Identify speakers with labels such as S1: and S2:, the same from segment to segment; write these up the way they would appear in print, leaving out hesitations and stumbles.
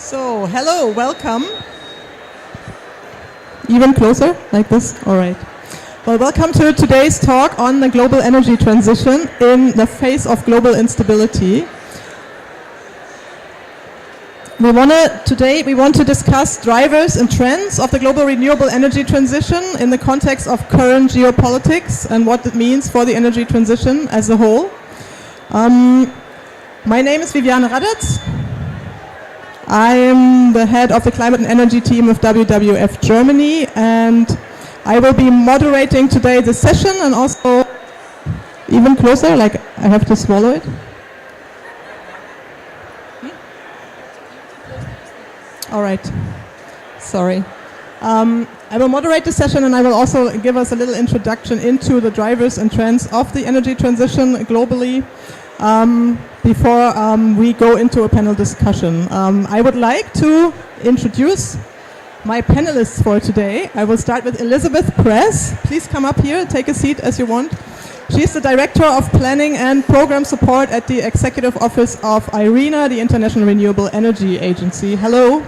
S1: So, hello, welcome. Even closer, like this? All right. Well, welcome to today's talk on the global energy transition in the face of global instability. Today we want to discuss drivers and trends of the global renewable energy transition in the context of current geopolitics and what it means for the energy transition as a whole. My name is Viviane Raddatz. I am the head of the climate and energy team of WWF Germany, and I will be moderating today the session, and also even closer, like I have to swallow it. All right, sorry. I will moderate the session, and I will also give us a little introduction into the drivers and trends of the energy transition globally before we go into a panel discussion. I would like to introduce my panelists for today. I will start with Elizabeth Press. Please come up here, take a seat as you want. She is the Director of Planning and Program Support at the Executive Office of IRENA, the International Renewable Energy Agency. Hello.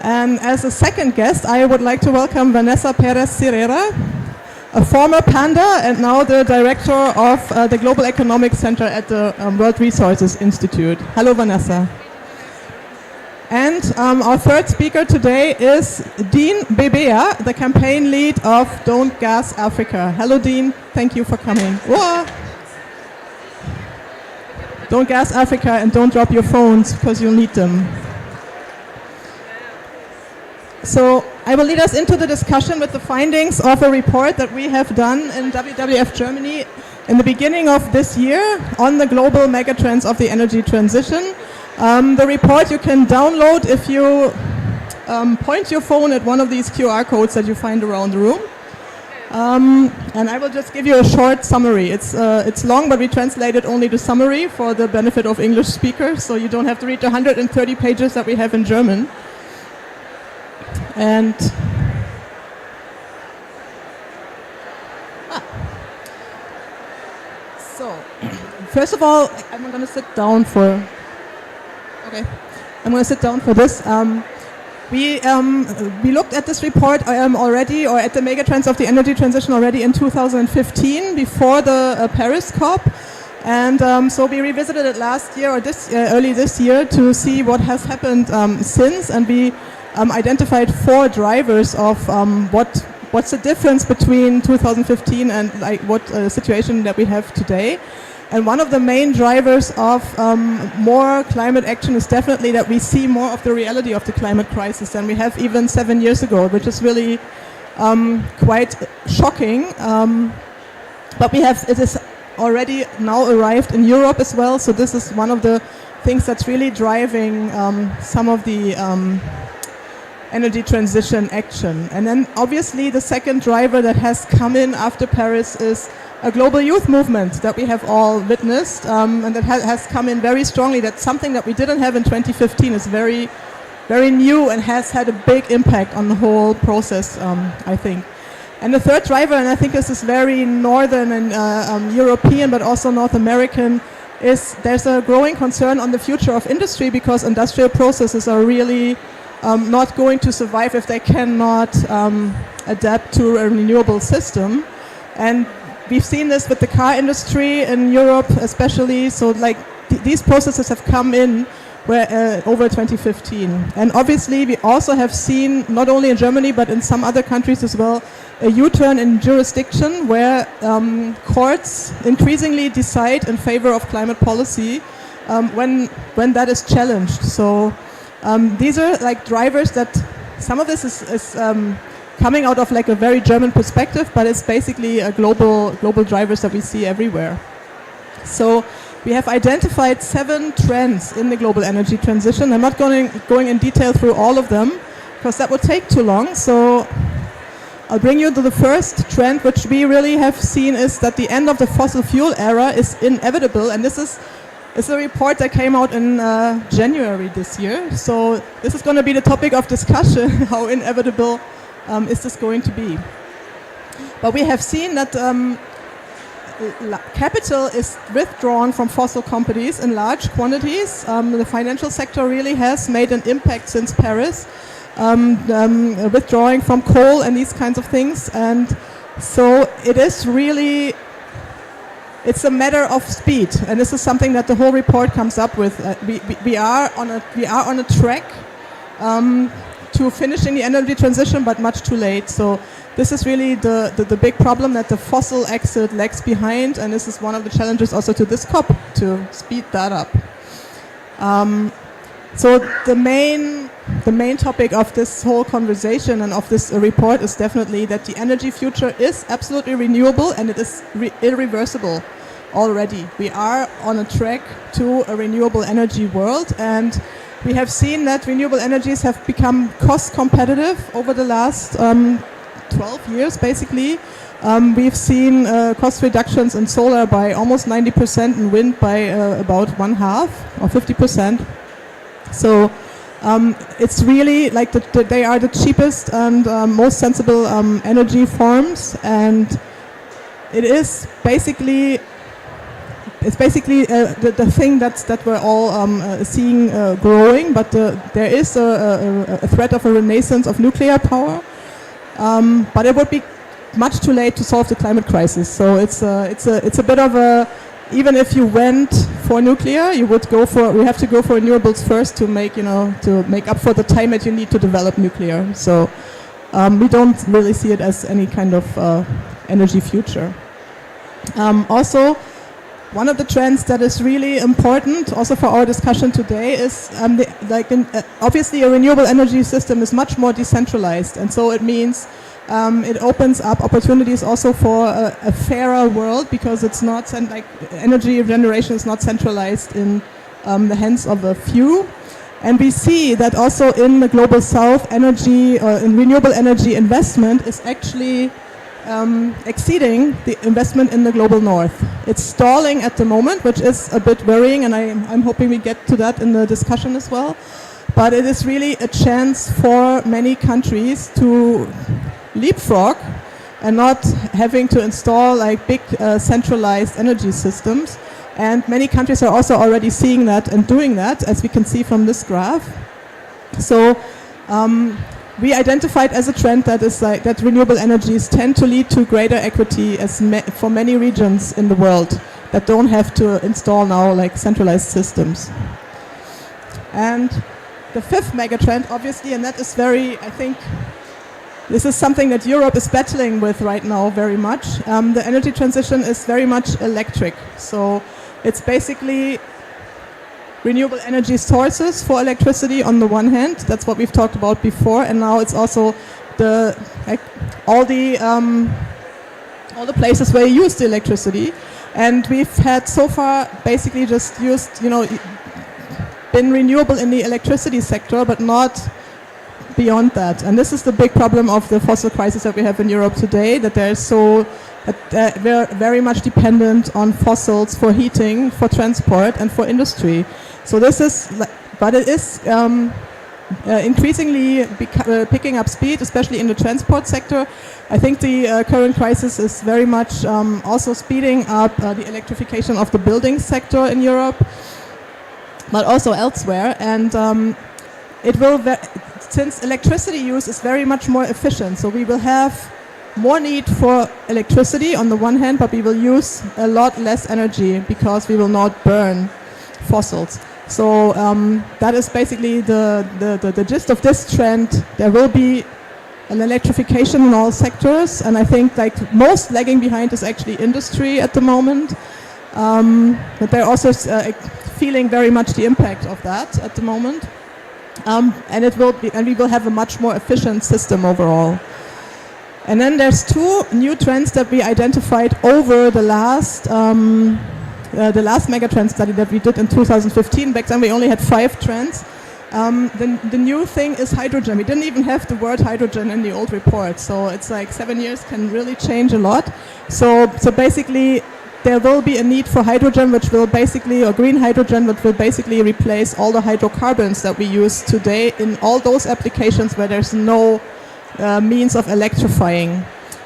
S1: And as a second guest, I would like to welcome Vanessa Perez-Sirera, a former Panda and now the Director of the Global Economic Center at the World Resources Institute. Hello, Vanessa. And our third speaker today is Dean Bebea, the campaign lead of Don't Gas Africa. Hello, Dean. Thank you for coming. Whoa. Don't gas Africa, and don't drop your phones because you'll need them. So I will lead us into the discussion with the findings of a report that we have done in WWF Germany in the beginning of this year on the global megatrends of the energy transition. The report you can download if you point your phone at one of these QR codes that you find around the room. And I will just give you a short summary. It's long, but we translated only the summary for the benefit of English speakers, so you don't have to read the 130 pages that we have in German. And so, first of all, I'm going to sit down for. Okay, I'm going to sit down for this. We looked at this report already, or at the megatrends of the energy transition already in 2015, before the Paris COP, and so we revisited it last year or early this year to see what has happened since, and we identified 4 drivers of what's the difference between 2015 and like what situation that we have today. And one of the main drivers of more climate action is definitely that we see more of the reality of the climate crisis than we have even 7 years ago, which is really quite shocking. But it is already now arrived in Europe as well, so this is one of the things that's really driving some of the energy transition action. And then obviously the second driver that has come in after Paris is a global youth movement that we have all witnessed, and that has come in very strongly. That's something that we didn't have in 2015. It's very, very new and has had a big impact on the whole process, I think. And the third driver, and I think this is very northern and European, but also North American, is there's a growing concern on the future of industry, because industrial processes are really not going to survive if they cannot adapt to a renewable system. And we've seen this with the car industry in Europe especially, so like these processes have come in over 2015. And obviously we also have seen, not only in Germany but in some other countries as well, a U-turn in jurisdiction where courts increasingly decide in favor of climate policy when that is challenged. So these are like drivers that, some of this is coming out of like a very German perspective, but it's basically a global drivers that we see everywhere. So we have identified 7 trends in the global energy transition. I'm not going in detail through all of them, because that would take too long. So I'll bring you to the first trend, which we really have seen, is that the end of the fossil fuel era is inevitable. And this is a report that came out in January this year. So this is going to be the topic of discussion, how inevitable is this going to be. But we have seen that capital is withdrawn from fossil companies in large quantities. The financial sector really has made an impact since Paris, withdrawing from coal and these kinds of things. And so it is really, it's a matter of speed. And this is something that the whole report comes up with. We are on a track to finishing the energy transition, but much too late. So this is really the big problem that the fossil exit lags behind, and this is one of the challenges also to this COP, to speed that up. So the main topic of this whole conversation and of this report is definitely that the energy future is absolutely renewable, and it is irreversible already. We are on a track to a renewable energy world, and we have seen that renewable energies have become cost competitive over the last 12 years, basically. We've seen cost reductions in solar by almost 90% and wind by about 1/2 or 50%. So it's really like they are the cheapest and most sensible energy forms, and it is basically the thing that we're all seeing growing, but there is a threat of a renaissance of nuclear power. But it would be much too late to solve the climate crisis. So it's a bit of a, even if you went for nuclear, we have to go for renewables first to make up for the time that you need to develop nuclear. So we don't really see it as any kind of energy future. Also, one of the trends that is really important also for our discussion today is obviously a renewable energy system is much more decentralized, and so it means it opens up opportunities also for a fairer world, because it's not energy generation is not centralized in the hands of a few. And we see that also in the global south, energy in renewable energy investment is actually exceeding the investment in the global north. It's stalling at the moment, which is a bit worrying, and I'm hoping we get to that in the discussion as well. But it is really a chance for many countries to leapfrog and not having to install big centralized energy systems. And many countries are also already seeing that and doing that, as we can see from this graph. So we identified as a trend that is that renewable energies tend to lead to greater equity for many regions in the world that don't have to install now centralized systems. And the fifth megatrend, obviously, and that is I think this is something that Europe is battling with right now very much. The energy transition is very much electric. So it's basically renewable energy sources for electricity on the one hand. That's what we've talked about before, and now it's also all the places where you use the electricity. And we've had so far basically just used, been renewable in the electricity sector, but not beyond that. And this is the big problem of the fossil crisis that we have in Europe today, that we're very much dependent on fossils for heating, for transport, and for industry. So this is, but it is increasingly picking up speed, especially in the transport sector. I think the current crisis is very much also speeding up the electrification of the building sector in Europe, but also elsewhere. And it will, since electricity use is very much more efficient, so we will have more need for electricity on the one hand, but we will use a lot less energy because we will not burn fossils. So that is basically the gist of this trend. There will be an electrification in all sectors, and I think most lagging behind is actually industry at the moment. But they're also feeling very much the impact of that at the moment. And we will have a much more efficient system overall. And then there's two new trends that we identified over the last megatrend study that we did in 2015. Back then we only had 5 trends. The new thing is hydrogen. We didn't even have the word hydrogen in the old report, so it's 7 years can really change a lot. So basically there will be a need for hydrogen, or green hydrogen, which will basically replace all the hydrocarbons that we use today in all those applications where there's no means of electrifying.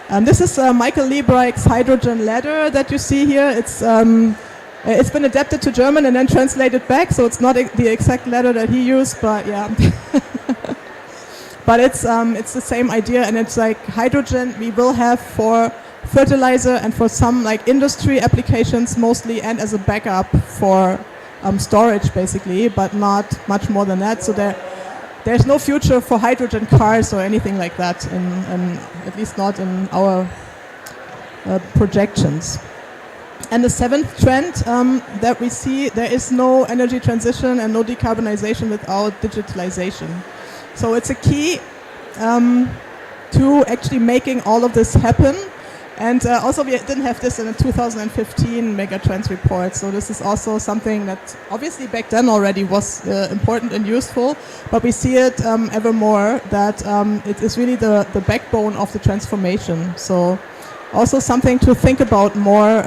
S1: This is Michael Liebreich's hydrogen ladder that you see here. It's been adapted to German and then translated back, so it's not the exact ladder that he used, but yeah. But it's the same idea, and it's like hydrogen we will have for fertilizer and for some like industry applications mostly, and as a backup for storage basically, but not much more than that. So there's no future for hydrogen cars or anything like that, at least not in our projections. And the seventh trend that we see, there is no energy transition and no decarbonization without digitalization. So it's a key to actually making all of this happen. And also we didn't have this in the 2015 Megatrends report, so this is also something that obviously back then already was important and useful, but we see it ever more that it is really the backbone of the transformation. So also something to think about more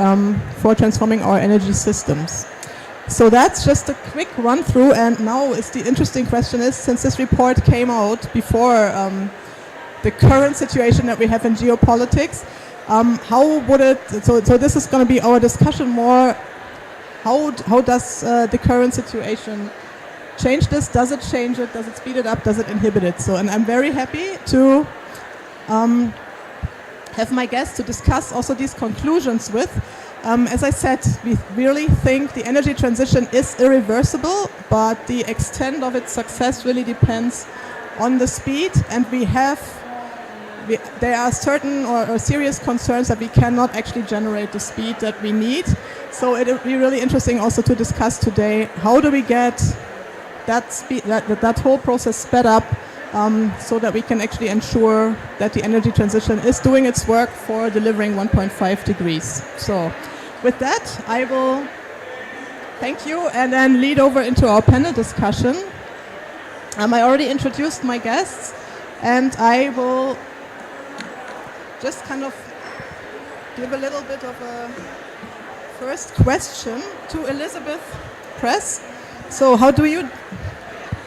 S1: for transforming our energy systems. So that's just a quick run through, and now the interesting question is, since this report came out before the current situation that we have in geopolitics, how would it, so this is going to be our discussion more, how does the current situation change this? Does it change it? Does it speed it up? Does it inhibit it? So, and I'm very happy to have my guests to discuss also these conclusions with. As I said, we really think the energy transition is irreversible, but the extent of its success really depends on the speed, and there are certain or serious concerns that we cannot actually generate the speed that we need. So it will be really interesting also to discuss today, how do we get that speed, that whole process sped up, so that we can actually ensure that the energy transition is doing its work for delivering 1.5 degrees. So with that, I will thank you and then lead over into our panel discussion. I already introduced my guests, and I will just kind of give a little bit of a first question to Elizabeth Press. So how do you,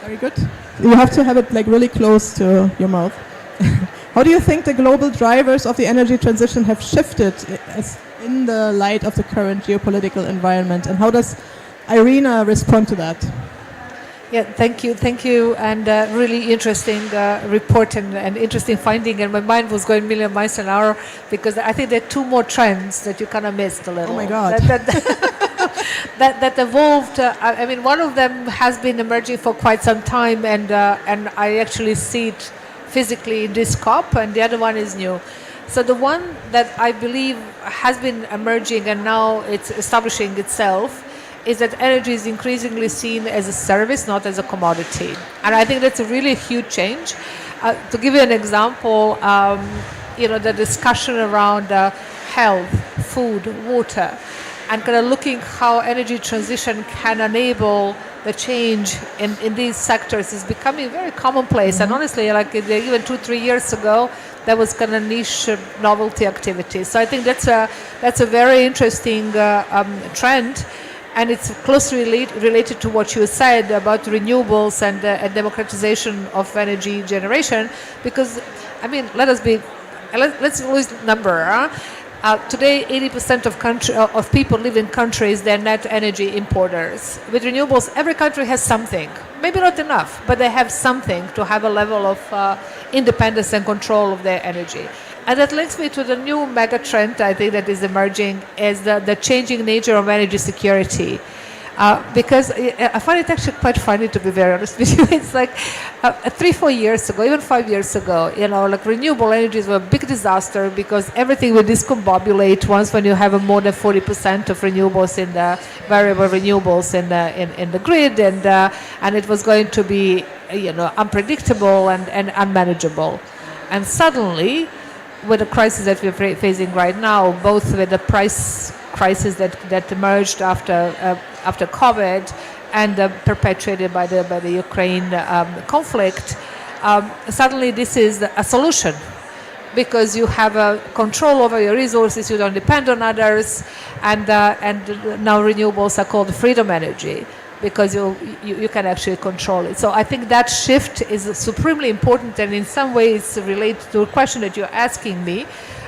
S1: very good, you have to have it like really close to your mouth. How do you think the global drivers of the energy transition have shifted in the light of the current geopolitical environment, and how does Irina respond to that?
S2: Yeah, thank you, and really interesting report and interesting finding. And my mind was going a million miles an hour, because I think there are two more trends that you kind of missed a little.
S1: Oh my God!
S2: That evolved. I mean, one of them has been emerging for quite some time, and I actually see it physically in this COP, and the other one is new. So the one that I believe has been emerging and now it's establishing itself is that energy is increasingly seen as a service, not as a commodity. And I think that's a really huge change. To give you an example, the discussion around health, food, water, and kind of looking how energy transition can enable the change in these sectors is becoming very commonplace. Mm-hmm. And honestly, like even 2-3 years ago, that was kind of niche novelty activity. So I think that's a very interesting trend. And it's closely related to what you said about renewables and democratization of energy generation. Because, I mean, let's lose number. Today, 80% of people live in countries that are net energy importers. With renewables, every country has something. Maybe not enough, but they have something to have a level of independence and control of their energy. And that links me to the new mega trend, I think, that is emerging, is the changing nature of energy security. Because I find it actually quite funny, to be very honest with you. It's like 3-4 years ago, even 5 years ago, like renewable energies were a big disaster because everything would discombobulate once when you have more than 40% of renewables in the variable renewables in the grid, and it was going to be unpredictable and unmanageable. And suddenly, with the crisis that we're facing right now, both with the price crisis that emerged after COVID and perpetuated by the Ukraine conflict, suddenly this is a solution, because you have control over your resources, you don't depend on others, and now renewables are called freedom energy, because you can actually control it. So I think that shift is supremely important, and in some ways related to a question that you're asking me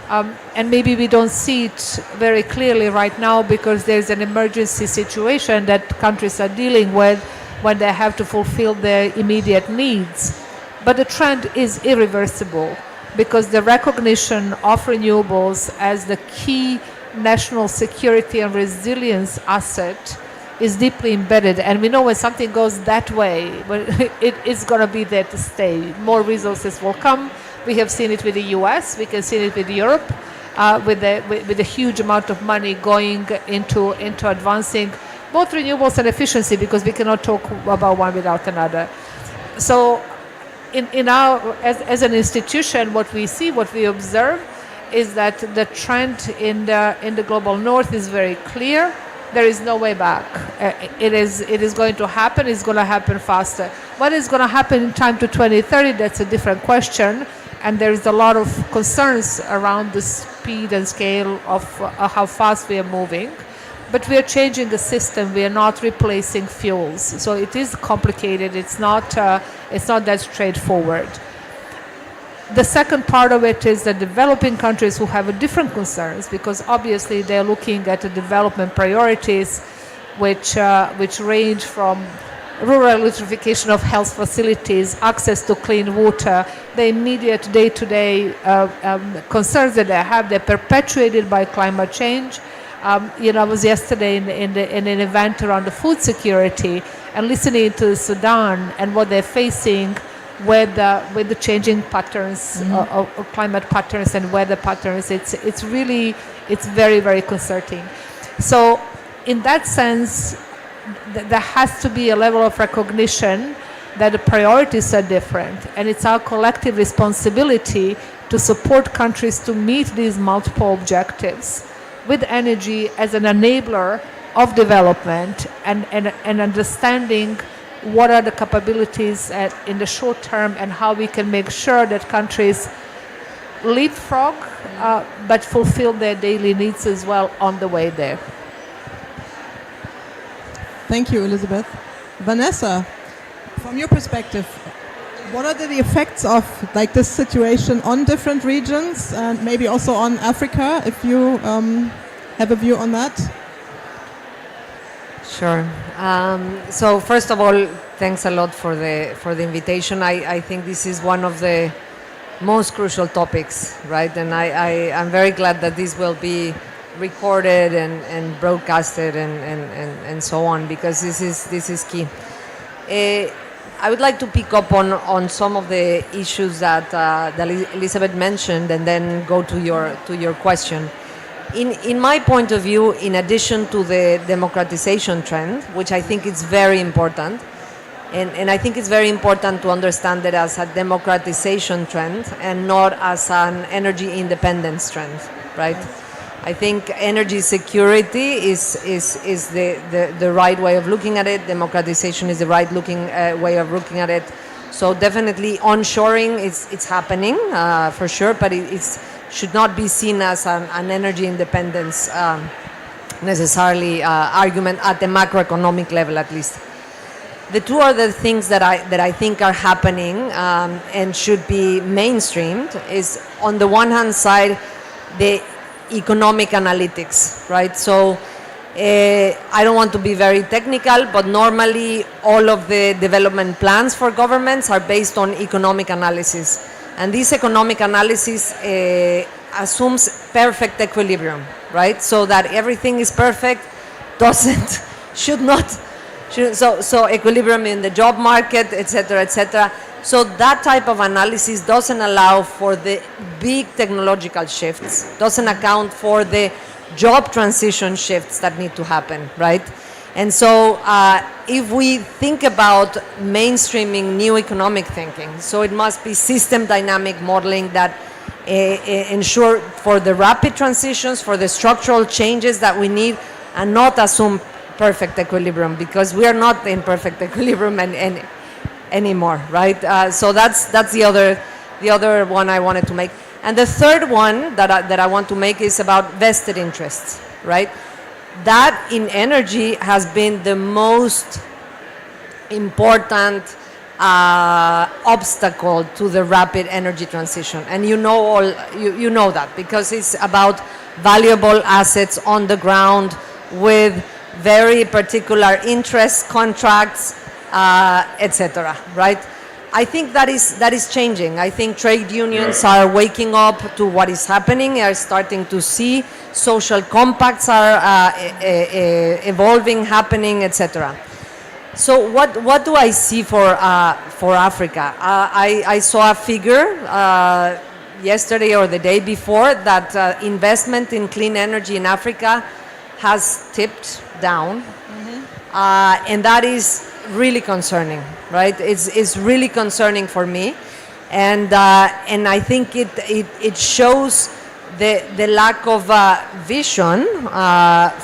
S2: And maybe we don't see it very clearly right now because there's an emergency situation that countries are dealing with when they have to fulfill their immediate needs. But the trend is irreversible because the recognition of renewables as the key national security and resilience asset is deeply embedded. And we know when something goes that way, it is going to be there to stay. More resources will come. We have seen it with the US, we can see it with Europe, with a huge amount of money going into advancing both renewables and efficiency, because we cannot talk about one without another. So in our, as an institution, what we see, what we observe is that the trend in the global north is very clear. There is no way back. It is going to happen. It's going to happen faster. What is going to happen in time to 2030? That's a different question. And there is a lot of concerns around the speed and scale of how fast we are moving. But we are changing the system. We are not replacing fuels. So it is complicated. It's not that straightforward. The second part of it is the developing countries who have different concerns, because obviously they're looking at the development priorities, which range from rural electrification of health facilities, access to clean water, the immediate day-to-day concerns that they have. They're perpetuated by climate change. I was yesterday in an event around the food security and listening to Sudan and what they're facing with the changing patterns of climate patterns and weather patterns. It's very, very concerning. So in that sense, there has to be a level of recognition that the priorities are different, and it's our collective responsibility to support countries to meet these multiple objectives with energy as an enabler of development and understanding what are the capabilities in the short term and how we can make sure that countries leapfrog but fulfill their daily needs as well on the way there.
S1: Thank you, Elizabeth. Vanessa, from your perspective, what are the effects of this situation on different regions and maybe also on Africa, if you have a view on that?
S3: Sure. So first of all, thanks a lot for the invitation. I think this is one of the most crucial topics, right? And I'm very glad that this will be recorded and broadcasted and so on, because this is key. I would like to pick up on some of the issues that Elizabeth mentioned, and then go to your question. In my point of view, in addition to the democratization trend, which I think is very important, and I think it's very important to understand that as a democratization trend and not as an energy independence trend, right? I think energy security is the right way of looking at it. Democratization is the right way of looking at it. So definitely onshoring it's happening for sure, but it should not be seen as an energy independence necessarily argument at the macroeconomic level, at least. The two other things that I think are happening and should be mainstreamed is, on the one hand side, the economic analytics, right? So I don't want to be very technical, but normally all of the development plans for governments are based on economic analysis. And this economic analysis assumes perfect equilibrium, right? So that everything is perfect, so equilibrium in the job market, etc., etc. So that type of analysis doesn't allow for the big technological shifts, doesn't account for the job transition shifts that need to happen, right? And so if we think about mainstreaming new economic thinking, so it must be system dynamic modeling that ensure for the rapid transitions, for the structural changes that we need, and not assume perfect equilibrium, because we are not in perfect equilibrium anymore, right? So that's the other one I wanted to make. And the third one that I want to make is about vested interests, right? That in energy has been the most important obstacle to the rapid energy transition. And you know that because it's about valuable assets on the ground with very particular interest contracts, etc. Right? I think that is changing. I think trade unions are waking up to what is happening, are starting to see social compacts are evolving, happening, etc. So what do I see for Africa? I saw a figure yesterday or the day before that investment in clean energy in Africa has tipped down, and that is really concerning, right? It's really concerning for me, and I think it shows the lack of vision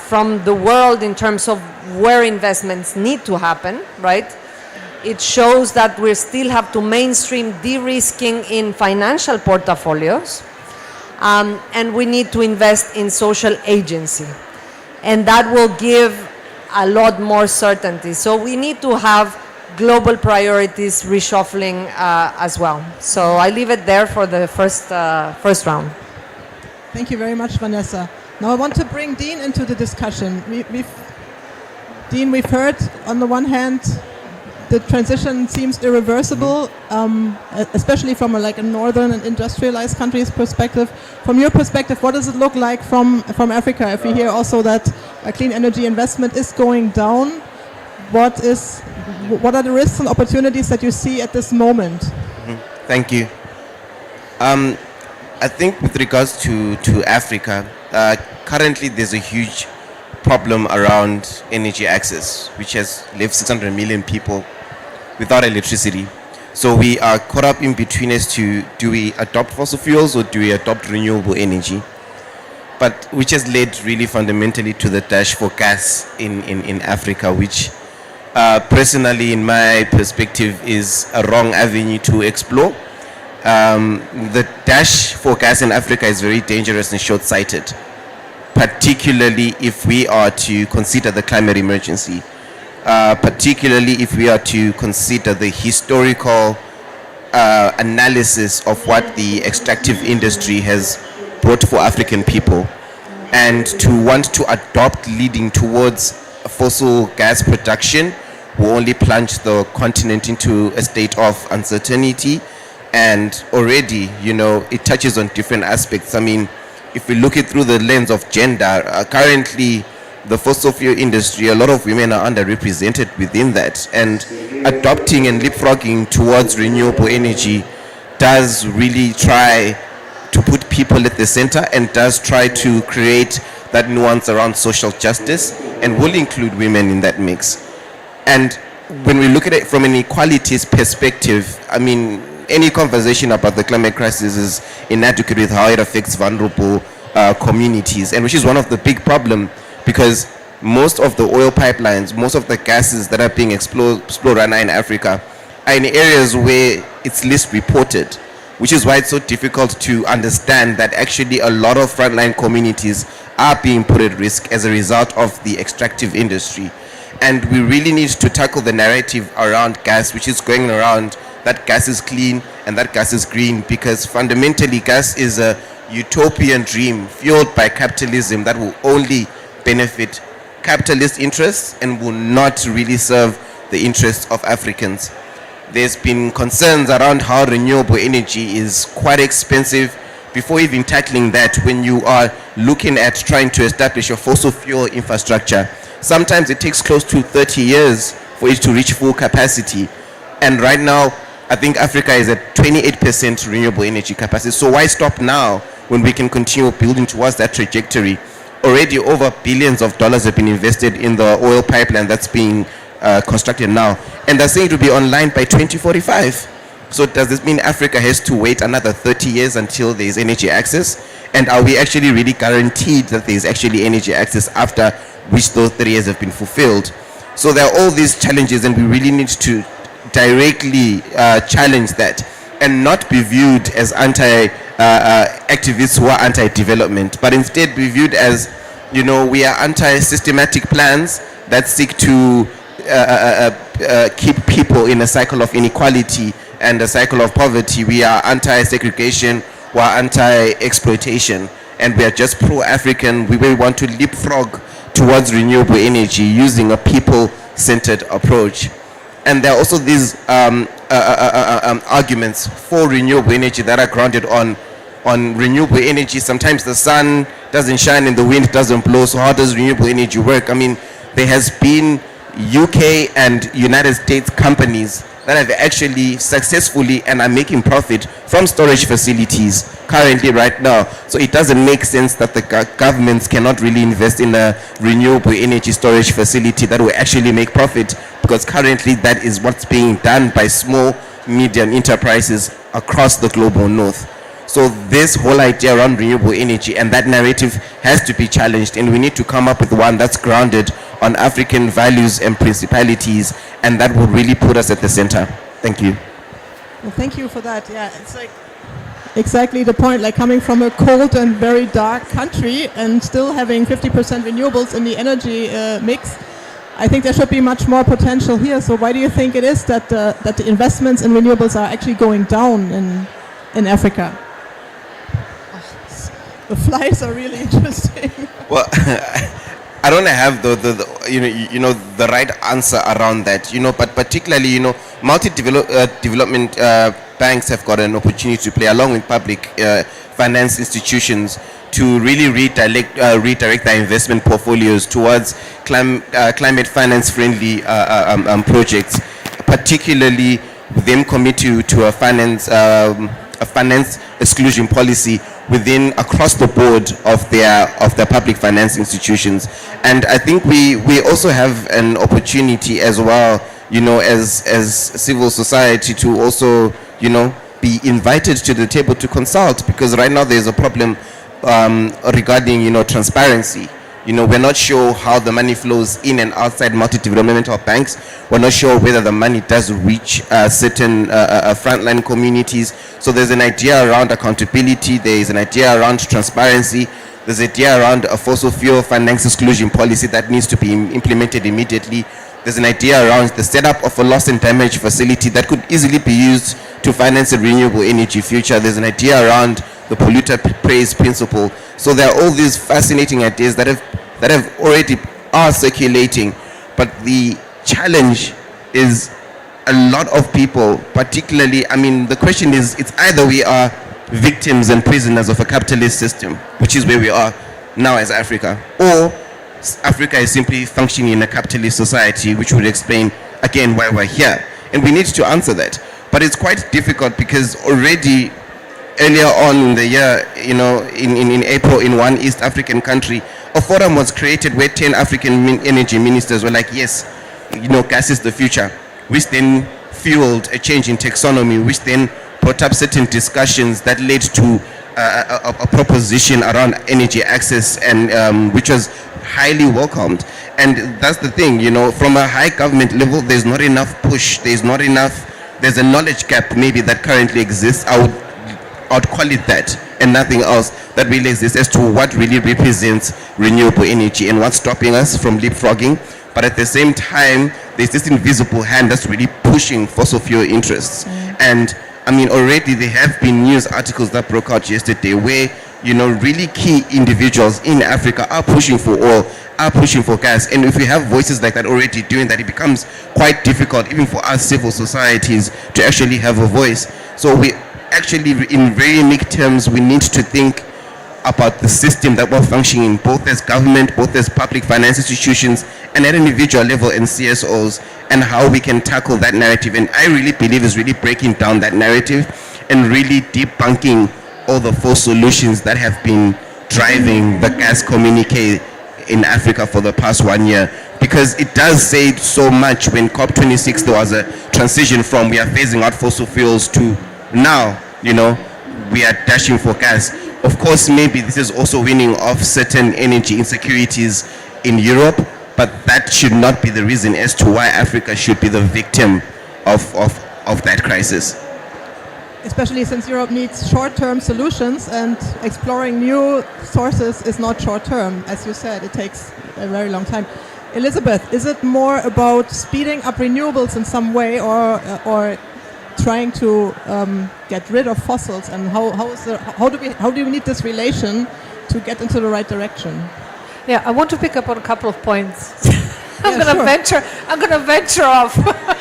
S3: from the world in terms of where investments need to happen, right? It shows that we still have to mainstream de-risking in financial portfolios, and we need to invest in social agency, and that will give a lot more certainty. So we need to have global priorities reshuffling as well. So I leave it there for the first round.
S1: Thank you very much, Vanessa. Now I want to bring Dean into the discussion. Dean, we've heard on the one hand the transition seems irreversible, especially from a northern and industrialized country's perspective. From your perspective, what does it look like from Africa? If we hear also that clean energy investment is going down, what are the risks and opportunities that you see at this moment?
S4: Thank you. I think with regards to Africa, currently there's a huge problem around energy access, which has left 600 million people without electricity. So we are caught up in between as to, do we adopt fossil fuels or do we adopt renewable energy? But which has led really fundamentally to the dash for gas in Africa, which personally in my perspective is a wrong avenue to explore. The dash for gas in Africa is very dangerous and short-sighted, particularly if we are to consider the climate emergency, particularly if we are to consider the historical analysis of what the extractive industry has brought for African people, and to want to adopt leading towards fossil gas production will only plunge the continent into a state of uncertainty. And already, it touches on different aspects. I mean, if we look it through the lens of gender, currently the fossil fuel industry, a lot of women are underrepresented within that. And adopting and leapfrogging towards renewable energy does really try to put people at the center and does try to create that nuance around social justice and will include women in that mix. And when we look at it from an equalities perspective, I mean, any conversation about the climate crisis is inadequate with how it affects vulnerable communities, and which is one of the big problems, because most of the oil pipelines, most of the gases that are being explored right now in Africa are in areas where it's least reported, which is why it's so difficult to understand that actually a lot of frontline communities are being put at risk as a result of the extractive industry. And we really need to tackle the narrative around gas, which is going around that gas is clean and that gas is green, because fundamentally gas is a utopian dream fueled by capitalism that will only benefit capitalist interests and will not really serve the interests of Africans. There's been concerns around how renewable energy is quite expensive. Before even tackling that, when you are looking at trying to establish a fossil fuel infrastructure, sometimes it takes close to 30 years for it to reach full capacity. And right now, I think Africa is at 28% renewable energy capacity. So why stop now when we can continue building towards that trajectory? Already over billions of dollars have been invested in the oil pipeline that's being constructed now. And they're saying it will be online by 2045. So does this mean Africa has to wait another 30 years until there is energy access? And are we actually really guaranteed that there is actually energy access after which those 30 years have been fulfilled? So there are all these challenges, and we really need to directly challenge that and not be viewed as anti-activists who are anti-development, but instead be viewed as, we are anti-systematic plans that seek to keep people in a cycle of inequality and a cycle of poverty. We are anti-segregation, we are anti-exploitation, and we are just pro-African. We want to leapfrog towards renewable energy using a people-centered approach. And there are also these arguments for renewable energy that are grounded on renewable energy. Sometimes the sun doesn't shine and the wind doesn't blow, so how does renewable energy work? I mean, there has been UK and United States companies that have actually successfully and are making profit from storage facilities currently right now. So it doesn't make sense that the governments cannot really invest in a renewable energy storage facility that will actually make profit, because currently that is what's being done by small, medium enterprises across the global north. So this whole idea around renewable energy and that narrative has to be challenged, and we need to come up with one that's grounded on African values and principalities, and that will really put us at the center. Thank you.
S1: Well, thank you for that. Yeah, it's like exactly the point, like coming from a cold and very dark country and still having 50% renewables in the energy mix. I think there should be much more potential here. So why do you think it is that the investments in renewables are actually going down in Africa? The flies are really interesting.
S4: Well, I don't have the right answer around that, but particularly, development banks have got an opportunity to play along with public finance institutions to really redirect their investment portfolios towards climate finance friendly projects, particularly them commit to a finance exclusion policy within across the board of their public finance institutions. And I think we also have an opportunity as well, as civil society to also, be invited to the table to consult, because right now there's a problem regarding, transparency. We're not sure how the money flows in and outside multi-developmental banks. We're not sure whether the money does reach certain frontline communities. So there's an idea around accountability. There is an idea around transparency. There's an idea around a fossil fuel finance exclusion policy that needs to be implemented immediately. There's an idea around the setup of a loss and damage facility that could easily be used to finance a renewable energy future. There's an idea around the polluter pays principle. So there are all these fascinating ideas that have already are circulating, but the challenge is a lot of people, particularly, the question is, it's either we are victims and prisoners of a capitalist system, which is where we are now as Africa, or Africa is simply functioning in a capitalist society, which would explain again why we're here. And we need to answer that. But it's quite difficult because already earlier on in the year, in April, in one East African country, a forum was created where 10 African energy ministers were like, yes, gas is the future, which then fueled a change in taxonomy, which then brought up certain discussions that led to a proposition around energy access, and which was highly welcomed. And that's the thing, from a high government level, there's not enough push, there's a knowledge gap maybe that currently exists. I'd call it that, and nothing else, that really exists as to what really represents renewable energy and what's stopping us from leapfrogging. But at the same time, there's this invisible hand that's really pushing fossil fuel interests. And already there have been news articles that broke out yesterday where, really key individuals in Africa are pushing for oil, are pushing for gas. And if we have voices like that already doing that, it becomes quite difficult even for us civil societies to actually have a voice. So we actually, in very unique terms, we need to think about the system that we're functioning in, both as government, both as public finance institutions, and at an individual level in CSOs, and how we can tackle that narrative. And I really believe is really breaking down that narrative and really debunking all the false solutions that have been driving the gas communique in Africa for the past 1 year. Because it does say so much when COP26 there was a transition from we are phasing out fossil fuels to now, we are dashing for gas. Of course, maybe this is also winning off certain energy insecurities in Europe, but that should not be the reason as to why Africa should be the victim of that crisis.
S1: Especially since Europe needs short-term solutions, and exploring new sources is not short-term. As you said, it takes a very long time. Elizabeth, is it more about speeding up renewables in some way, or trying to get rid of fossils, and how do we need this relation to get into the right direction?
S2: Yeah, I want to pick up on a couple of points. I'm
S1: Yeah,
S2: going to venture off,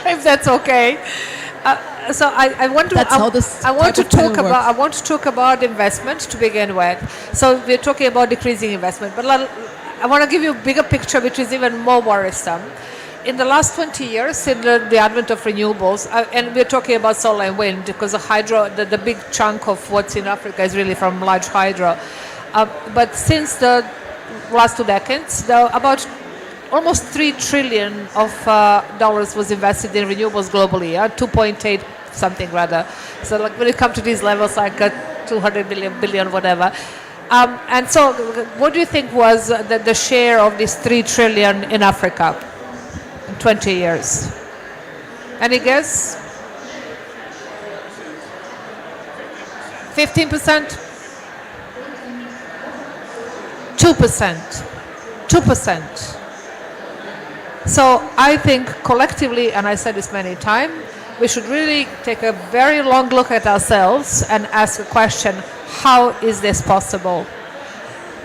S2: if that's okay. So I want to.
S1: That's how this
S2: I want to
S1: type of panel
S2: talk about.
S1: works.
S2: I want to talk about investment to begin with. So we're talking about decreasing investment, but I want to give you a bigger picture, which is even more worrisome. In the last 20 years, since the advent of renewables, and we're talking about solar and wind, because the hydro, the big chunk of what's in Africa is really from large hydro. But since the last 2 decades, about almost $3 trillion of dollars was invested in renewables globally, 2.8 something rather. So like when it comes to these levels, like 200 billion, whatever. And so what do you think was the share of this 3 trillion in Africa in 20 years? Any guess? 15%? 2%. 2%. So I think collectively, and I said this many times, we should really take a very long look at ourselves and ask a question: how is this possible?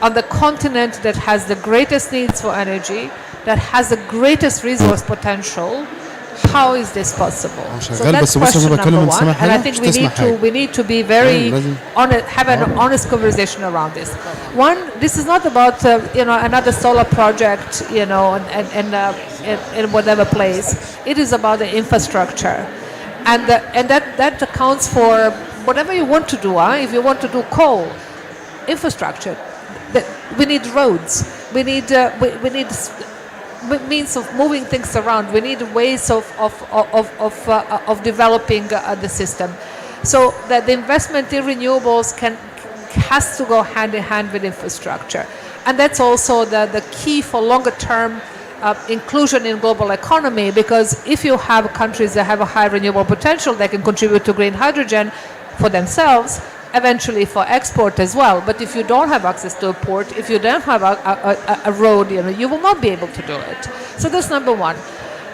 S2: On the continent that has the greatest needs for energy, that has the greatest resource potential, how is this possible? So that's question number one, and I think we need to be very honest, have an honest conversation around this. One, this is not about another solar project, in whatever place. It is about the infrastructure, and that accounts for whatever you want to do. If you want to do coal, infrastructure, we need roads, we need means of moving things around. We need ways of developing the system, so that the investment in renewables has to go hand in hand with infrastructure, and that's also the key for longer term inclusion in global economy. Because if you have countries that have a high renewable potential, they can contribute to green hydrogen for themselves, eventually for export as well. But if you don't have access to a port, if you don't have a road, you will not be able to do it. So that's number one.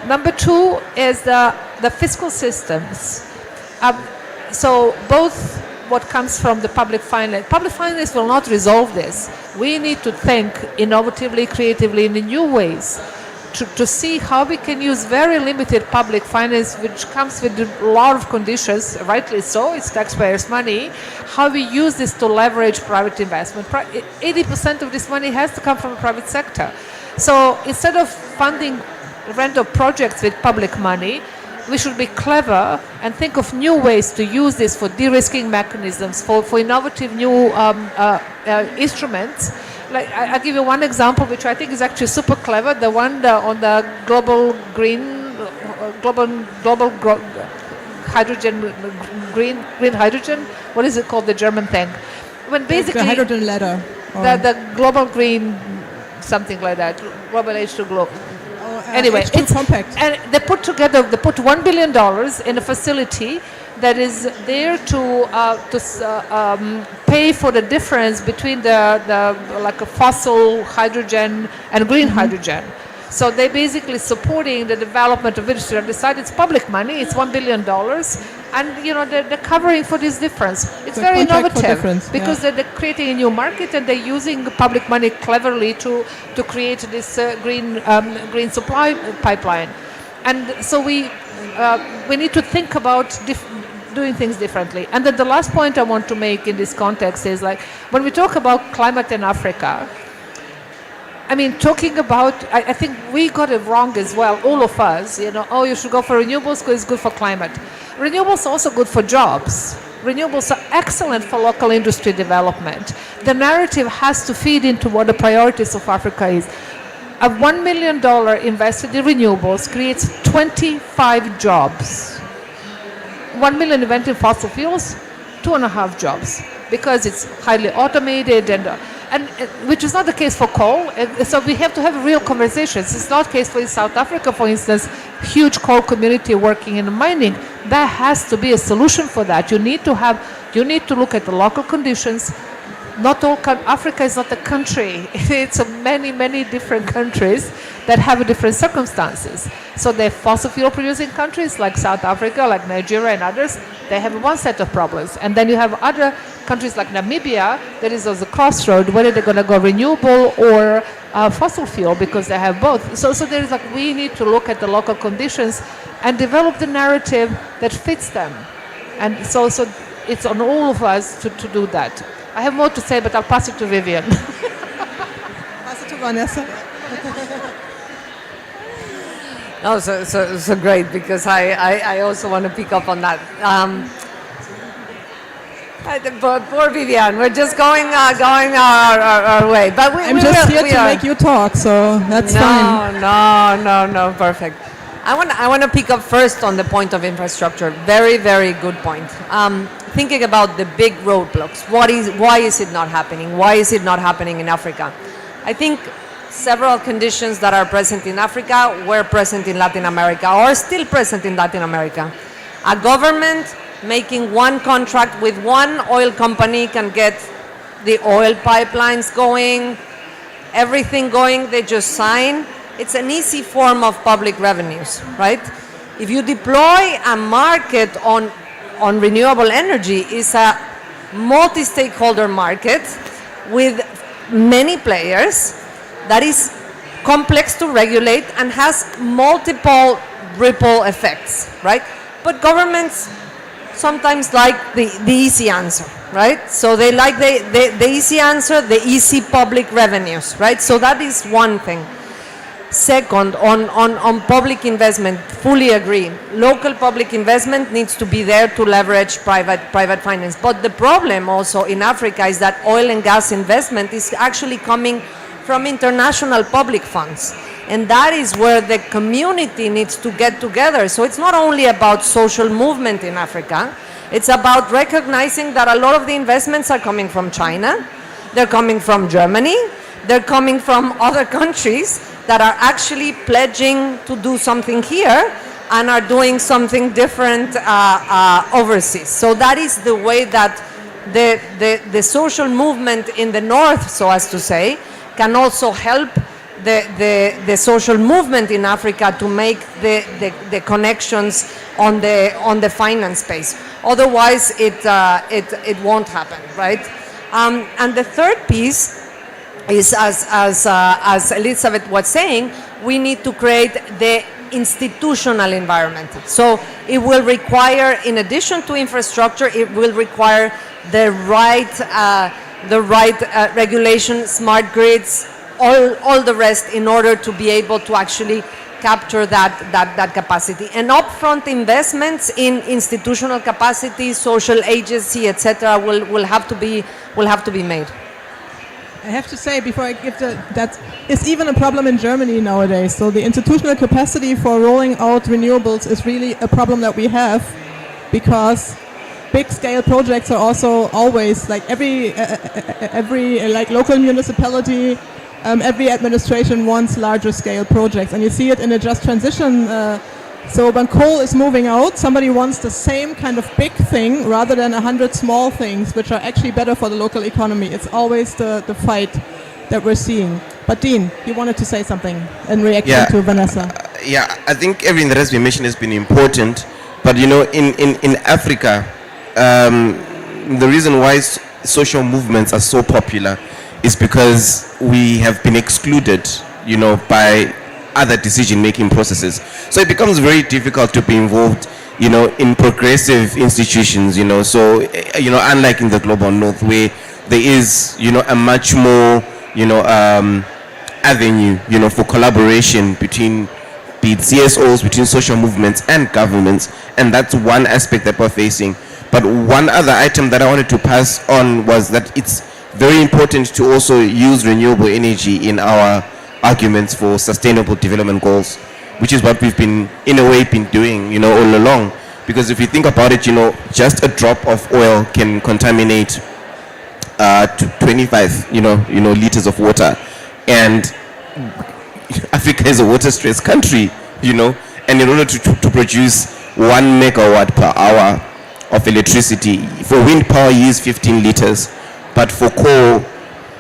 S2: Number two is the fiscal systems. So both what comes from the public finance will not resolve this. We need to think innovatively, creatively, in new ways to see how we can use very limited public finance, which comes with a lot of conditions, rightly so, it's taxpayers' money, how we use this to leverage private investment. 80% of this money has to come from the private sector. So instead of funding random projects with public money, we should be clever and think of new ways to use this for de-risking mechanisms, for innovative new instruments. Like I'll give you one example, which I think is actually super clever. The one on the global hydrogen, green hydrogen. What is it called? The German thing. When basically
S1: the hydrogen ladder.
S2: The global green, something like that. Global H2 globe. Anyway,
S1: it's compact.
S2: And they put $1 billion in a facility that is there to pay for the difference between the like a fossil hydrogen and green hydrogen. So they're basically supporting the development of industry. And decided it's public money. It's $1 billion, and they're covering for this difference. It's very innovative because they're creating a new market, and they're using public money cleverly to create this green supply pipeline. And so we need to think about doing things differently. And then the last point I want to make in this context is, like, when we talk about climate in Africa, I mean, talking about, I think we got it wrong as well, all of us, you should go for renewables because it's good for climate. Renewables are also good for jobs. Renewables are excellent for local industry development. The narrative has to feed into what the priorities of Africa is. A $1 million invested in renewables creates 25 jobs. 1 million invested in fossil fuels, 2.5 jobs, because it's highly automated and which is not the case for coal. So we have to have real conversations. It's not the case for South Africa, for instance, huge coal community working in mining. There has to be a solution for that. You need to look at the local conditions. Not all Africa is not a country. It's many different countries that have different circumstances. So the fossil fuel producing countries like South Africa, like Nigeria and others, they have one set of problems. And then you have other countries like Namibia, that is on the crossroad, whether they're going to go renewable or fossil fuel, because they have both. So there is like, we need to look at the local conditions and develop the narrative that fits them. And so it's on all of us to do that. I have more to say, but I'll pass it to Vivian.
S1: Pass it to Vanessa.
S3: No, so great, because I also want to pick up on that. Poor Vivian, we're just going our way. But
S1: I'm just here to make you talk, so that's fine.
S3: No, perfect. I want to pick up first on the point of infrastructure. Very, very good point. Thinking about the big roadblocks. Why is it not happening? Why is it not happening in Africa? I think several conditions that are present in Africa were present in Latin America, or still present in Latin America. A government making one contract with one oil company can get the oil pipelines going, everything going, they just sign. It's an easy form of public revenues, right? If you deploy a market on renewable energy, it's a multi-stakeholder market with many players that is complex to regulate and has multiple ripple effects, right? But governments sometimes like the easy answer, right? So they like the easy answer, the easy public revenues, right? So that is one thing. Second, on public investment, fully agree. Local public investment needs to be there to leverage private finance. But the problem also in Africa is that oil and gas investment is actually coming from international public funds. And that is where the community needs to get together. So it's not only about social movement in Africa, it's about recognizing that a lot of the investments are coming from China, they're coming from Germany, they're coming from other countries that are actually pledging to do something here and are doing something different overseas. So that is the way that the social movement in the north, so as to say, can also help the social movement in Africa to make the connections on the finance space. Otherwise, it won't happen, right? And the third piece is, as Elizabeth was saying, we need to create the institutional environment. So it will require, in addition to infrastructure, it will require the right regulation, smart grids, all the rest, in order to be able to actually capture that capacity. And upfront investments in institutional capacity, social agency, etc., will have to be made.
S1: I have to say, before I give that is even a problem in Germany nowadays. So the institutional capacity for rolling out renewables is really a problem that we have, because big scale projects are also always, like every like local municipality, every administration wants larger scale projects, and you see it in a just transition. So when coal is moving out, somebody wants the same kind of big thing rather than 100 small things, which are actually better for the local economy. It's always the fight that we're seeing. But Dean, you wanted to say something in reaction to Vanessa.
S4: I think everything that has been mentioned has been important. But you know, in Africa, the reason why social movements are so popular is because we have been excluded, you know, by other decision-making processes. So it becomes very difficult to be involved, you know, in progressive institutions, you know. So, you know, unlike in the global north, where there is, you know, a much more, you know, avenue, you know, for collaboration between be it CSOs, between social movements and governments, and that's one aspect that we're facing. But one other item that I wanted to pass on was that it's very important to also use renewable energy in our arguments for sustainable development goals, which is what we've been, in a way, been doing, you know, all along. Because if you think about it, you know, just a drop of oil can contaminate 25, you know, liters of water, and Africa is a water-stressed country, you know, and in order to produce 1 megawatt per hour of electricity, for wind power you use 15 liters, but for coal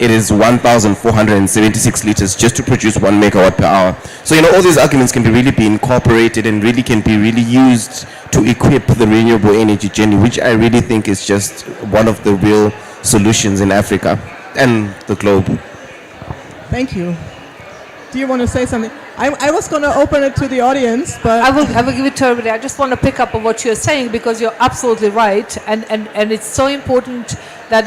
S4: it is 1,476 liters just to produce 1 megawatt per hour. So, all these arguments can really be incorporated and really can be really used to equip the renewable energy journey, which I really think is just one of the real solutions in Africa and the globe.
S1: Thank you. Do you want to say something? I was going to open it to the audience, but
S2: I will give it to everybody. I just want to pick up on what you're saying because you're absolutely right, and it's so important that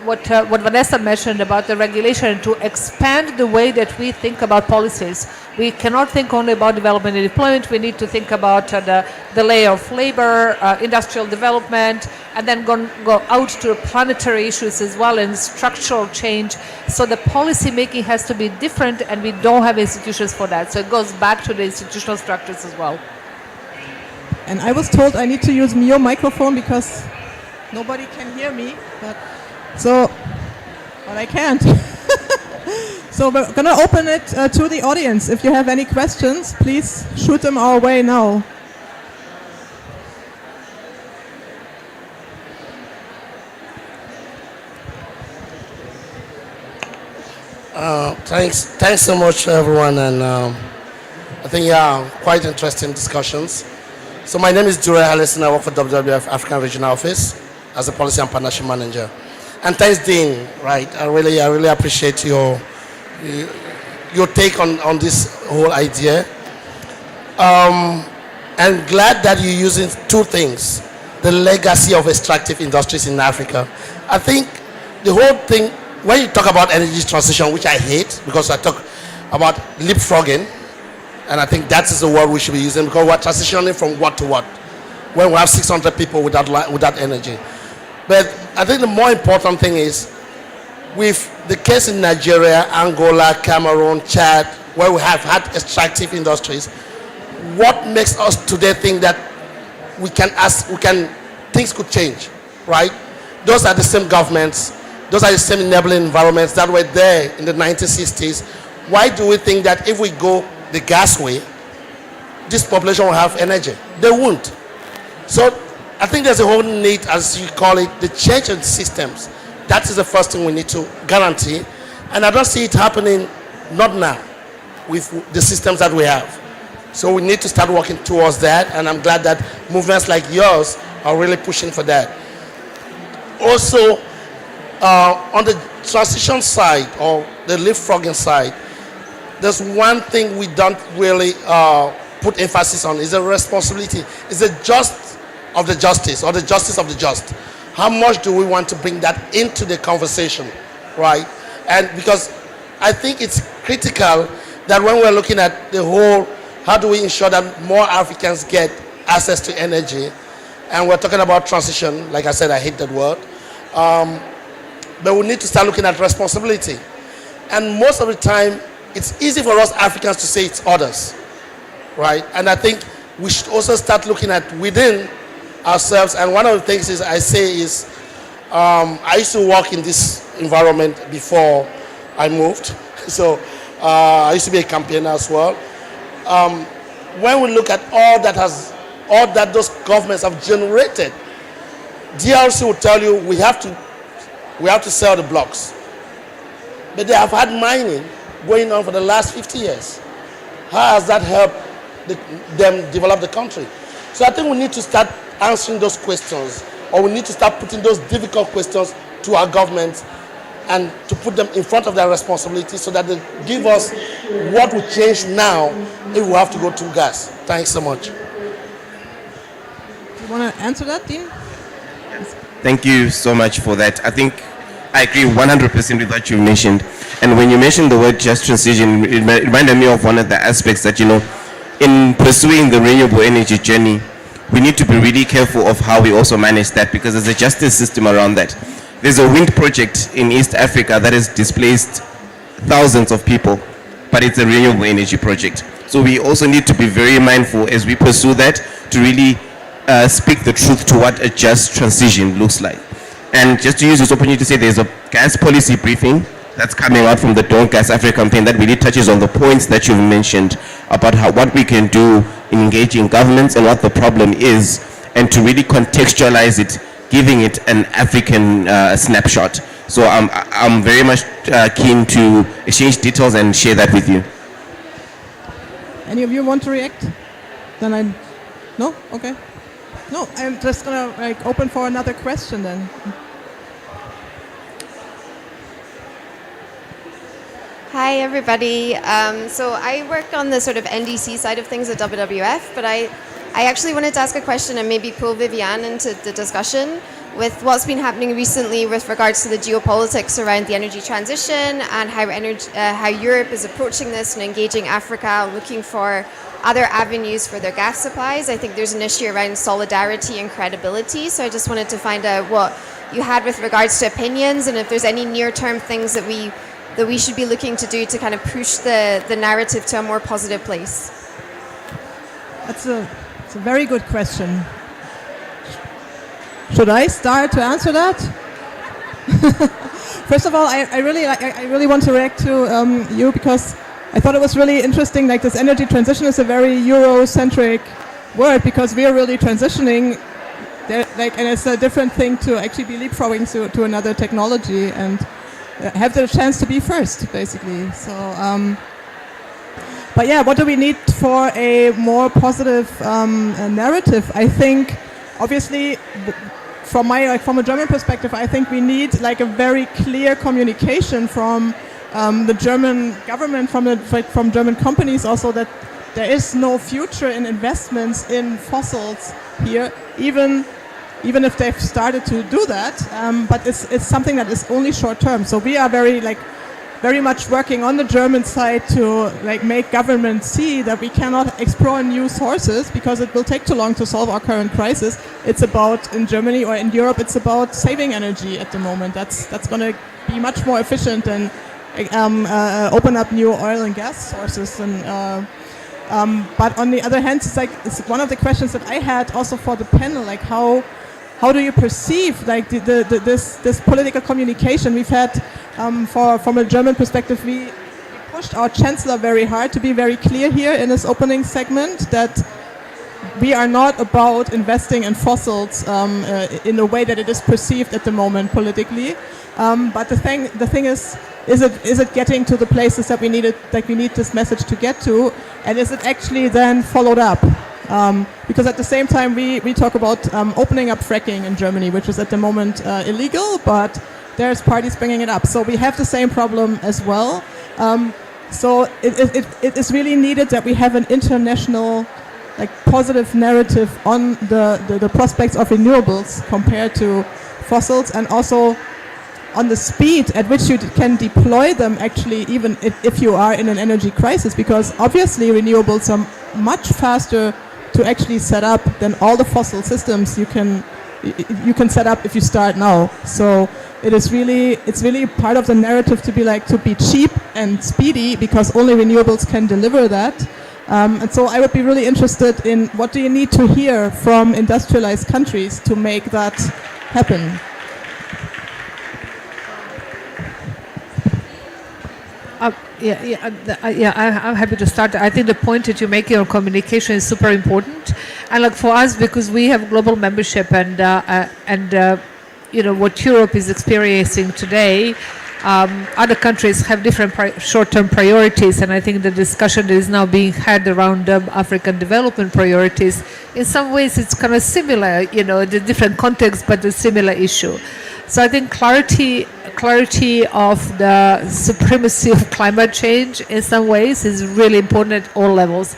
S2: what Vanessa mentioned about the regulation to expand the way that we think about policies. We cannot think only about development and deployment. We need to think about the layer of labor, industrial development, and then go out to planetary issues as well and structural change. So the policy making has to be different, and we don't have institutions for that. So it goes back to the institutional structures as well.
S1: and I was told I need to use your microphone because nobody can hear me, but I can't. So we're going to open it to the audience. If you have any questions, please shoot them our way now.
S5: Thanks so much, everyone, and I think quite interesting discussions. So my name is Dure Allison. I work for WWF African Regional Office as a Policy and Partnership Manager. And thanks, Dean. Right, I really appreciate your take on this whole idea. And glad that you're using two things: the legacy of extractive industries in Africa. I think the whole thing, when you talk about energy transition, which I hate because I talk about leapfrogging, and I think that is the word we should be using because we're transitioning from what to what when we have 600 people without energy. But I think the more important thing is with the case in Nigeria, Angola, Cameroon, Chad, where we have had extractive industries, what makes us today think that things could change, right? Those are the same governments. Those are the same enabling environments that were there in the 1960s. Why do we think that if we go the gas way, this population will have energy? They won't. So I think there's a whole need, as you call it, the change in systems. That is the first thing we need to guarantee. And I don't see it happening, not now, with the systems that we have. So we need to start working towards that. And I'm glad that movements like yours are really pushing for that. Also, on the transition side or the leapfrogging side, there's one thing we don't really put emphasis on is the responsibility. It's the justice of the justice or the justice of the just. How much do we want to bring that into the conversation, right? And because I think it's critical that when we're looking at the whole, how do we ensure that more Africans get access to energy? And we're talking about transition. Like I said, I hate that word. But we need to start looking at responsibility. And most of the time, it's easy for us Africans to say it's others, right? And I think we should also start looking at within ourselves. And one of the things I used to work in this environment before I moved. So I used to be a campaigner as well. When we look at all that those governments have generated, DRC will tell you we have to sell the blocks. But they have had mining going on for the last 50 years. How has that helped them develop the country? So I think we need to start answering those questions, or we need to start putting those difficult questions to our governments and to put them in front of their responsibility so that they give us what will change now if we have to go to gas. Thanks so much.
S1: You want to answer that, Dean?
S4: Thank you so much for that. I think I agree 100% with what you mentioned. And when you mentioned the word just transition, it reminded me of one of the aspects that, in pursuing the renewable energy journey, we need to be really careful of how we also manage that, because there's a justice system around that. There's a wind project in East Africa that has displaced thousands of people, but it's a renewable energy project. So we also need to be very mindful as we pursue that to really speak the truth to what a just transition looks like. And just to use this opportunity to say there's a gas policy briefing that's coming out from the Don't Gas Africa campaign that really touches on the points that you've mentioned about what we can do in engaging governments and what the problem is, and to really contextualize it, giving it an African snapshot. So I'm very much keen to exchange details and share that with you.
S1: Any of you want to react? Then I... No? Okay. No, I'm just going to open for another question then.
S6: Hi, everybody. So I work on the sort of NDC side of things at WWF, but I actually wanted to ask a question and maybe pull Viviane into the discussion with what's been happening recently with regards to the geopolitics around the energy transition and how Europe is approaching this and engaging Africa, looking for other avenues for their gas supplies. I think there's an issue around solidarity and credibility. So I just wanted to find out what you had with regards to opinions and if there's any near-term things that we should be looking to do to kind of push the narrative to a more positive place.
S1: It's a very good question. Should I start to answer that? First of all, I really want to react to you because I thought it was really interesting. Like, this energy transition is a very Eurocentric word because we are really transitioning. And it's a different thing to actually be leapfrogging to another technology and have the chance to be first, basically. So, but yeah, what do we need for a more positive narrative? I think, obviously, from a German perspective, I think we need like a very clear communication from the German government, from German companies, also that there is no future in investments in fossils here, even if they've started to do that. But it's something that is only short term. So we are very much working on the German side to make governments see that we cannot explore new sources because it will take too long to solve our current crisis. It's about, in Germany or in Europe, it's about saving energy at the moment. That's going to be much more efficient and open up new oil and gas sources. And but on the other hand, it's one of the questions that I had also for the panel, like how do you perceive this political communication we've had? From a German perspective, we pushed our chancellor very hard to be very clear here in his opening segment that we are not about investing in fossils in a way that it is perceived at the moment politically. But the thing is it getting to the places that we need this message to get to, and is it actually then followed up? Because at the same time we talk about opening up fracking in Germany, which is at the moment illegal, but there's parties bringing it up. So we have the same problem as well. So it is really needed that we have an international positive narrative on the prospects of renewables compared to fossils, and also on the speed at which you can deploy them, actually, even if you are in an energy crisis, because obviously renewables are much faster to actually set up than all the fossil systems you can set up if you start now. So it's really part of the narrative to be cheap and speedy, because only renewables can deliver that. And so I would be really interested in what do you need to hear from industrialized countries to make that happen?
S2: I'm happy to start. I think the point that you make on communication is super important, and for us, because we have global membership, and what Europe is experiencing today, other countries have different short-term priorities, and I think the discussion that is now being had around African development priorities, in some ways it's kind of similar, the different context, but a similar issue. So I think clarity of the supremacy of climate change in some ways is really important at all levels,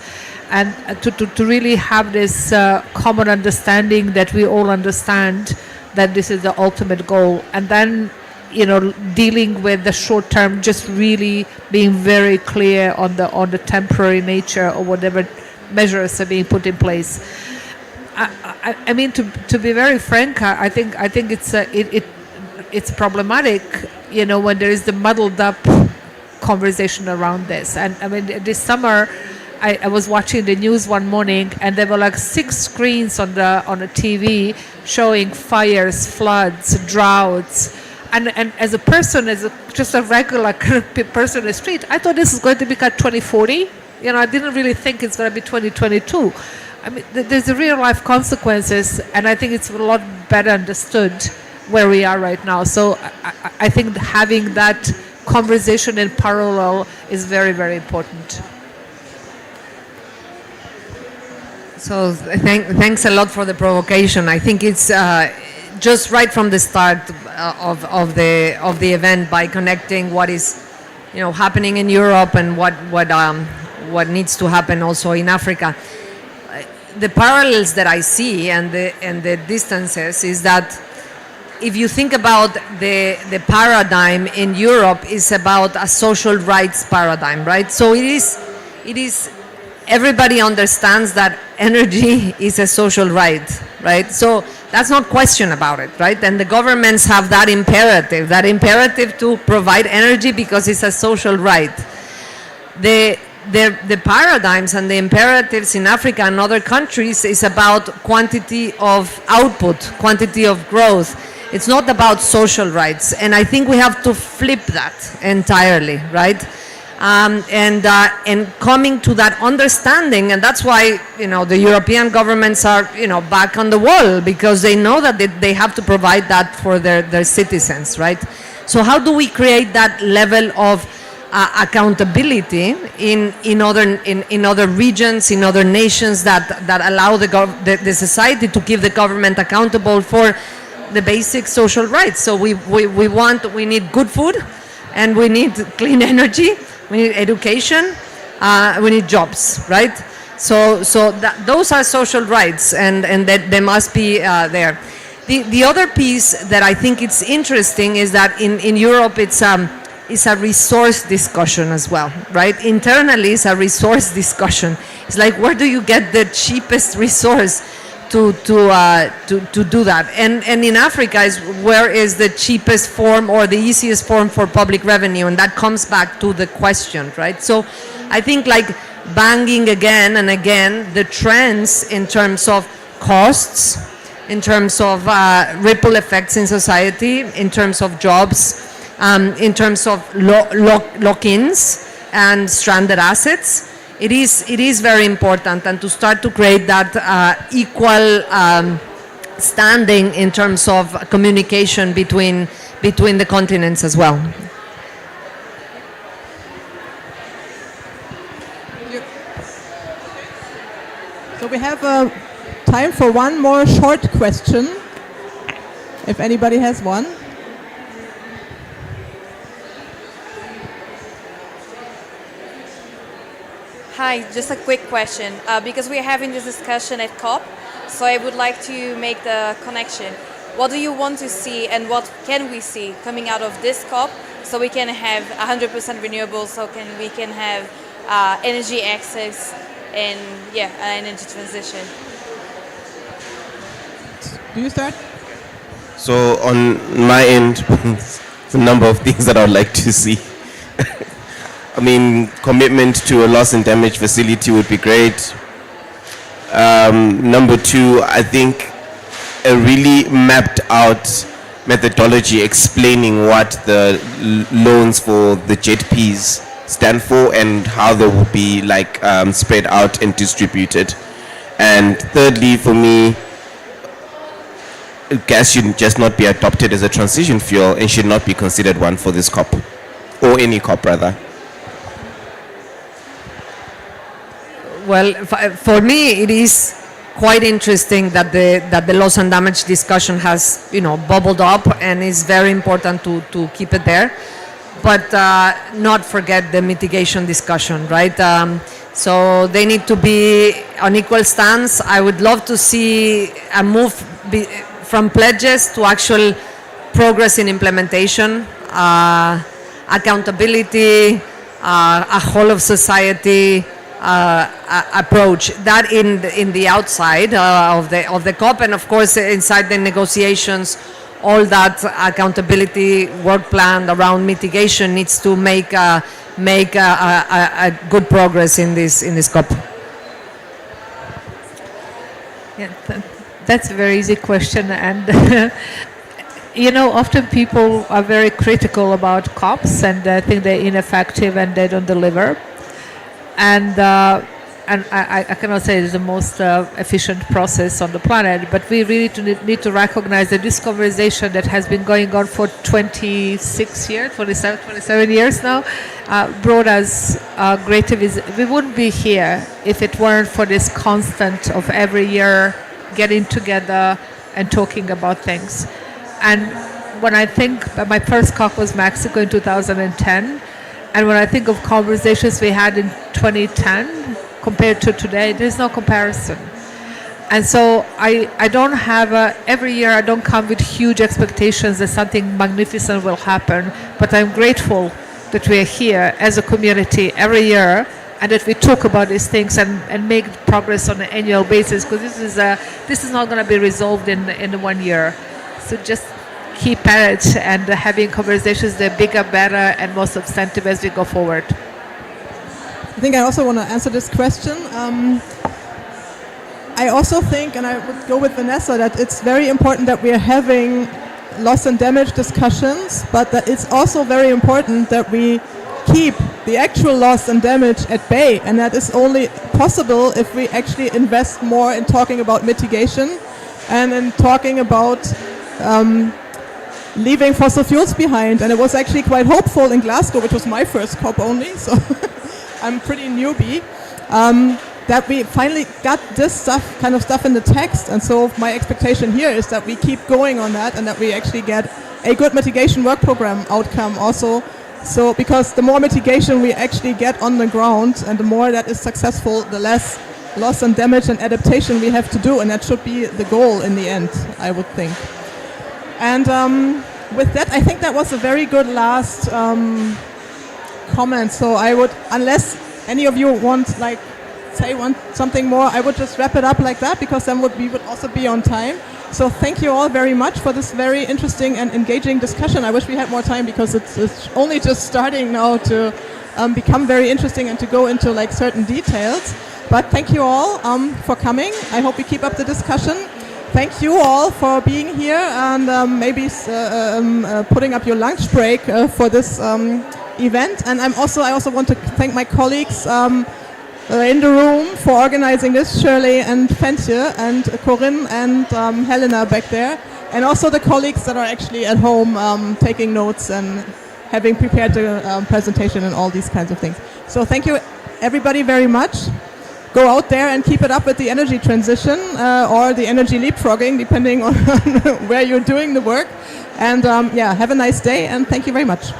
S2: and to really have this common understanding that we all understand that this is the ultimate goal, and then dealing with the short term, just really being very clear on the temporary nature or whatever measures are being put in place. I mean, to be very frank, I think it's problematic, when there is the muddled up conversation around this. And I mean, this summer, I was watching the news one morning, and there were 6 screens on the TV showing fires, floods, droughts. And as a person, just a regular person in the street, I thought this is going to be 2040. I didn't really think it's going to be 2022. I mean, there's the real life consequences, and I think it's a lot better understood where we are right now. So I think having that conversation in parallel is very, very important.
S3: So thanks a lot for the provocation. I think it's just right from the start of the event, by connecting what is happening in Europe and what needs to happen also in Africa. The parallels that I see and the distances is that if you think about the paradigm in Europe, is about a social rights paradigm, right? So it is everybody understands that energy is a social right, right? So that's not question about it, right? And the governments have that imperative to provide energy because it's a social right. The paradigms and the imperatives in Africa and other countries is about quantity of output, quantity of growth. It's not about social rights. And I think we have to flip that entirely, right? And coming to that understanding, and that's why the European governments are back on the wall, because they know that they have to provide that for their citizens, right? So how do we create that level of accountability in other regions, in other nations that allow the society to keep the government accountable for the basic social rights? So we need good food, and we need clean energy. We need education, we need jobs, right? So those are social rights, and that they must be there. The other piece that I think it's interesting is that in Europe it's a resource discussion as well, right? Internally it's a resource discussion. It's like, where do you get the cheapest resource to do that? And in Africa is where is the cheapest form or the easiest form for public revenue, and that comes back to the question, right? So I think, like, banging again and again the trends in terms of costs, in terms of ripple effects in society, in terms of jobs, in terms of lock-ins and stranded assets. It is very important, and to start to create that equal standing in terms of communication between the continents as well.
S1: So we have time for one more short question, if anybody has one.
S7: Hi, just a quick question. Because we are having this discussion at COP, so I would like to make the connection. What do you want to see, and what can we see coming out of this COP, so we can have 100% renewables, so we can have energy access and energy transition?
S1: Do you start?
S4: So on my end, there's a number of things that I would like to see. I mean, commitment to a loss and damage facility would be great. Number two, I think a really mapped out methodology explaining what the loans for the JETPs stand for and how they will be spread out and distributed. And thirdly, for me, gas should just not be adopted as a transition fuel and should not be considered one for this COP, or any COP rather.
S3: Well, for me, it is quite interesting that the loss and damage discussion has bubbled up, and is very important to keep it there, but not forget the mitigation discussion, right? So they need to be on equal stance. I would love to see a move from pledges to actual progress in implementation, accountability, a whole of society approach. That in the outside of the COP, and of course inside the negotiations, all that accountability work plan around mitigation needs to make a good progress in this COP.
S2: Yeah, that's a very easy question, and often people are very critical about COPs, and they think they're ineffective and they don't deliver. And I cannot say it's the most efficient process on the planet, but we really need to recognize that this conversation that has been going on for 26 years, 27 years now, brought us greater visibility. We wouldn't be here if it weren't for this constant of every year getting together and talking about things. And when I think, my first COP was Mexico in 2010, and when I think of conversations we had in 2010 compared to today, there's no comparison. And so I don't have every year I don't come with huge expectations that something magnificent will happen, but I'm grateful that we're here as a community every year and that we talk about these things and make progress on an annual basis, because this is not going to be resolved in 1 year. So just keep at it and having conversations that are bigger, better, and more substantive as we go forward.
S1: I think I also want to answer this question. I also think, and I would go with Vanessa, that it's very important that we are having loss and damage discussions, but that it's also very important that we keep the actual loss and damage at bay, and that is only possible if we actually invest more in talking about mitigation and in talking about leaving fossil fuels behind. And it was actually quite hopeful in Glasgow, which was my first COP only, so I'm pretty newbie, that we finally got this kind of stuff in the text. And so my expectation here is that we keep going on that and that we actually get a good mitigation work program outcome also. So because the more mitigation we actually get on the ground and the more that is successful, the less loss and damage and adaptation we have to do. And that should be the goal in the end, I would think. And with that, I think that was a very good last comment. So I would, unless any of you want something more, I would just wrap it up like that, because then we would also be on time. So thank you all very much for this very interesting and engaging discussion. I wish we had more time, because it's only just starting now to become very interesting and to go into certain details. But thank you all for coming. I hope we keep up the discussion. Thank you all for being here and maybe putting up your lunch break for this event. And I also want to thank my colleagues in the room for organizing this, Shirley and Fentje and Corinne and Helena back there, and also the colleagues that are actually at home taking notes and having prepared the presentation and all these kinds of things. So thank you everybody very much. Go out there and keep it up with the energy transition or the energy leapfrogging, depending on where you're doing the work. And have a nice day, and thank you very much.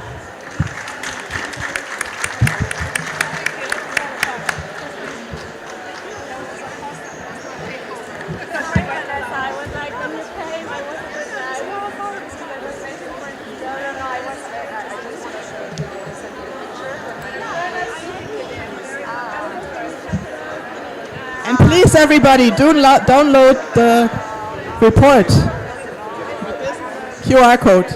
S1: And please, everybody, download the report. QR code.